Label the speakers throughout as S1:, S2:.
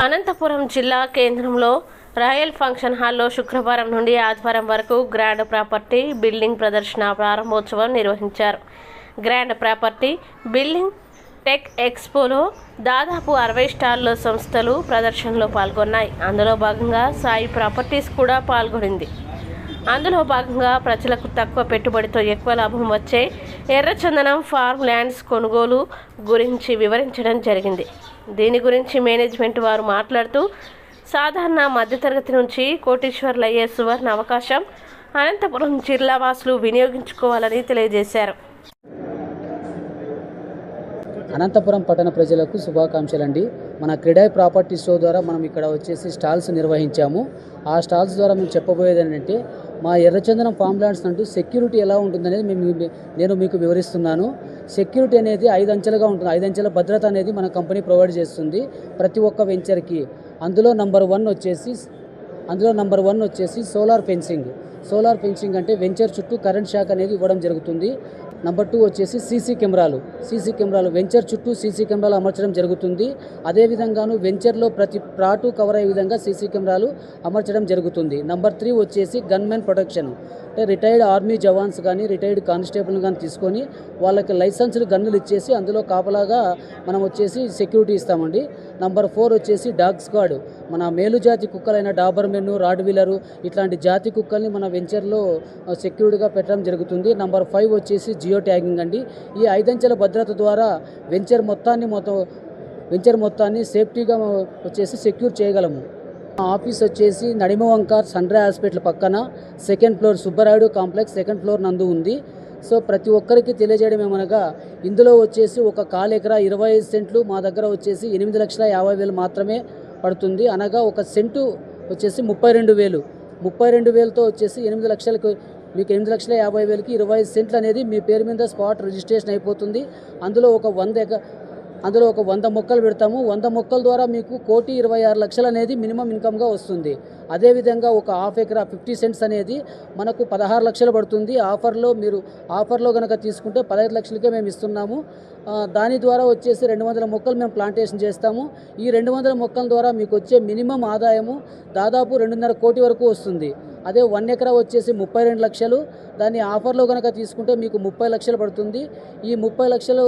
S1: అనంతపురం జిల్లా కేంద్రంలో royal function హాల్లో శుక్రవారం నుండి ఆదివారం వరకు గ్రాండ్ ప్రాపర్టీ బిల్డింగ్ ప్రదర్శన ప్రారంభోత్సవం నిర్వహించారు. గ్రాండ్ ప్రాపర్టీ బిల్డింగ్ టెక్ ఎక్స్పోలో దాదాపు 60 స్టాళ్ల సంస్థలు ప్రదర్శనలో పాల్గొన్నాయి. అందులో భాగంగా సాయి ప్రాపర్టీస్ కూడా పాల్గొనింది. అందులో భాగంగా ప్రజలకు తక్కువ పెట్టుబడితో ఎక్కువ లాభం వచ్చే ఎర్రచందనం ఫార్మ్ ల్యాండ్స్ కొనుగోలు గురించి వివరించడం జరిగింది. దీని గురించి మేనేజ్మెంట్ వారు మాట్లాడుతూ, సాధారణ మధ్యతరగతి నుంచి కోటీశ్వర్లయ్యే సువర్ణ అవకాశం అనంతపురం జిల్లా వాసులు వినియోగించుకోవాలని తెలియజేశారు.
S2: అనంతపురం పట్టణ ప్రజలకు శుభాకాంక్షలండి. మన క్రెడాయ్ ప్రాపర్టీ షో ద్వారా మనం ఇక్కడ వచ్చేసి స్టాల్స్ నిర్వహించాము. ఆ స్టాల్స్ ద్వారా మేము చెప్పబోయేది ఏంటంటే, మా ఎర్రచందనం ఫామ్ ల్యాండ్స్ అంటూ సెక్యూరిటీ ఎలా ఉంటుందనేది నేను మీకు వివరిస్తున్నాను. సెక్యూరిటీ అనేది 5 అంచెలుగా ఉంటుంది. 5 అంచెల భద్రత అనేది మన కంపెనీ ప్రొవైడ్ చేస్తుంది ప్రతి ఒక్క వెంచర్కి. అందులో నంబర్ 1 వచ్చేసి సోలార్ ఫెన్సింగ్. సోలార్ ఫెన్సింగ్ అంటే వెంచర్ చుట్టూ కరెంట్ షాక్ అనేది ఇవ్వడం జరుగుతుంది. నంబర్ 2 వచ్చేసి సీసీ కెమెరాలు వెంచర్ చుట్టూ సీసీ కెమెరాలు అమర్చడం జరుగుతుంది. అదేవిధంగాను వెంచర్లో ప్రతి ప్లాటు కవర్ అయ్యే విధంగా సీసీ కెమెరాలు అమర్చడం జరుగుతుంది. నంబర్ 3 వచ్చేసి గన్మెన్ ప్రొటెక్షన్. అంటే రిటైర్డ్ ఆర్మీ జవాన్స్ కానీ రిటైర్డ్ కానిస్టేబుల్ కానీ తీసుకొని వాళ్ళకి లైసెన్స్డ్ గన్నులు ఇచ్చేసి అందులో కాపలాగా మనం వచ్చేసి సెక్యూరిటీ ఇస్తామండి. నంబర్ 4 వచ్చేసి డాగ్ స్క్వాడ్. మన మేలుజాతి కుక్కలైన డాబర్మెన్, రాడ్వీలరు ఇట్లాంటి జాతి కుక్కల్ని మన వెంచర్లో సెక్యూరిటీగా పెట్టడం జరుగుతుంది. నంబర్ 5 వచ్చేసి జియో ట్యాగింగ్ అండి. ఈ 5 అంచెల భద్రత ద్వారా వెంచర్ మొత్తాన్ని సేఫ్టీగా వచ్చేసి సెక్యూర్ చేయగలము. ఆఫీస్ వచ్చేసి నడిమవంకర్ సన్రైజ్ హాస్పిటల్ పక్కన 2nd floor Subbarayudu complex 2nd floor నందు ఉంది. సో ప్రతి ఒక్కరికి తెలియజేయడం ఏమనగా, ఇందులో వచ్చేసి ఒక 1/4 ఎకరా 25 సెంట్లు మా దగ్గర వచ్చేసి 8,50,000 మాత్రమే పడుతుంది. అనగా ఒక సెంటు వచ్చేసి 32,000. 32,000తో వచ్చేసి 8 లక్షలకు మీకు 8,50,000కి 25 సెంట్లు అనేది మీ పేరు మీద స్పాట్ రిజిస్ట్రేషన్ అయిపోతుంది. అందులో ఒక 100 మొక్కలు పెడతాము. 100 మొక్కల ద్వారా మీకు 1,26,00,000 అనేది మినిమం ఇన్కమ్గా వస్తుంది. అదేవిధంగా ఒక 1/2 ఎకరా 50 సెంట్స్ అనేది మనకు 16 లక్షలు పడుతుంది. ఆఫర్లో కనుక తీసుకుంటే 15 లక్షలకే మేము ఇస్తున్నాము. దాని ద్వారా వచ్చేసి 200 మొక్కలు మేము ప్లాంటేషన్ చేస్తాము. ఈ 200 మొక్కల ద్వారా మీకు వచ్చే మినిమం ఆదాయము దాదాపు 2.5 కోటి వరకు వస్తుంది. అదే 1 ఎకరా వచ్చేసి 32 లక్షలు. దాన్ని ఆఫర్లో కనుక తీసుకుంటే మీకు 30 లక్షలు పడుతుంది. ఈ 30 లక్షలు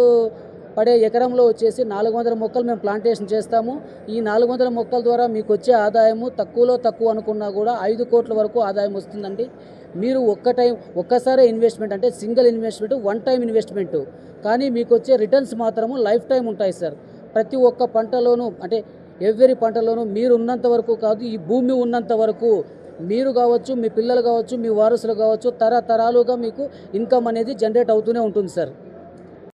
S2: పడే ఎకరంలో వచ్చేసి 400 మొక్కలు మేము ప్లాంటేషన్ చేస్తాము. ఈ 400 మొక్కల ద్వారా మీకు వచ్చే ఆదాయము తక్కువ అనుకున్నా కూడా 5 కోట్ల వరకు ఆదాయం వస్తుందండి. మీరు ఒక్కసారి ఇన్వెస్ట్మెంట్ అంటే సింగిల్ ఇన్వెస్ట్మెంట్, 1 టైం ఇన్వెస్ట్మెంట్, కానీ మీకు వచ్చే రిటర్న్స్ మాత్రము లైఫ్ టైం ఉంటాయి సార్. ప్రతి ఒక్క పంటలోనూ అంటే ఎవ్రీ పంటలోనూ మీరు ఉన్నంత వరకు కాదు, ఈ భూమి ఉన్నంత వరకు మీరు కావచ్చు, మీ పిల్లలు కావచ్చు, మీ వారసులు కావచ్చు, తరతరాలుగా మీకు ఇన్కమ్ అనేది జనరేట్ అవుతూనే ఉంటుంది సార్.